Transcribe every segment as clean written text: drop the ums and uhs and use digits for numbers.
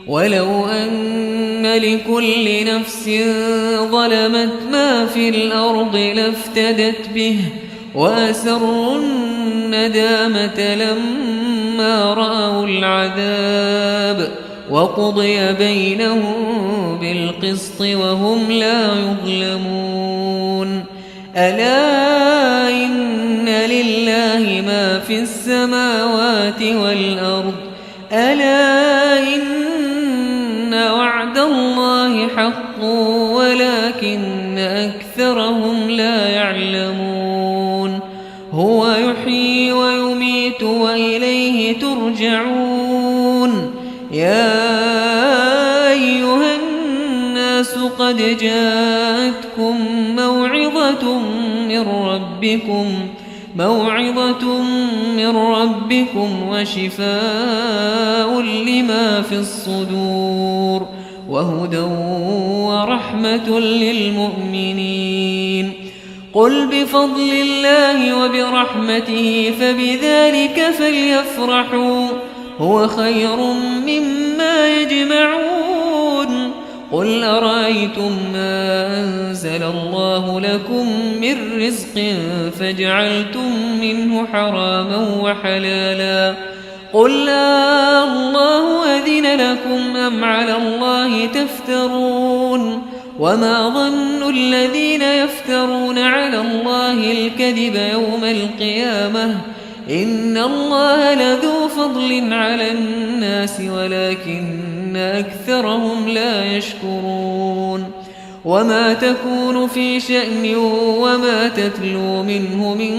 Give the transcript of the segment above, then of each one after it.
ولو أن لكل نفس ظلمت ما في الأرض لافتدت به وأسروا الندامة لما رأوا العذاب وقضي بينهم بالقسط وهم لا يظلمون. ألا إن لله ما في السماوات والأرض ألا إن وعد الله حق ولكن أكثرهم لا يعلمون. هو يحيي ويميت وإليه ترجعون. يا أيها الناس قد جاءتكم موعظة من ربكم وشفاء لما في الصدور وهدى ورحمة للمؤمنين. قل بفضل الله وبرحمته فبذلك فليفرحوا هو خير مما يجمعون. قل أرأيتم ما أنزل الله لكم من رزق فجعلتم منه حراما وحلالا قل الله أذن لكم أم على الله تفترون. وما ظن الذين يفترون على الله الكذب يوم القيامة إن الله لذو فضل على الناس ولكن أكثرهم لا يشكرون. وما تكون في شأن وما تتلو منه من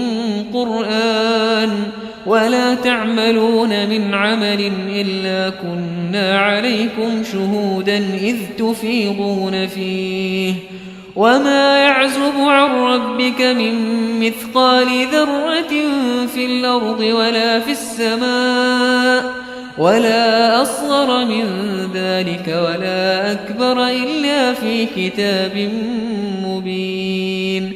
قرآن ولا تعملون من عمل إلا كنا عليكم شهودا إذ تفيضون فيه. وما يعزب عن ربك من مثقال ذرة في الأرض ولا في السماء ولا أصغر من ذلك ولا أكبر إلا في كتاب مبين.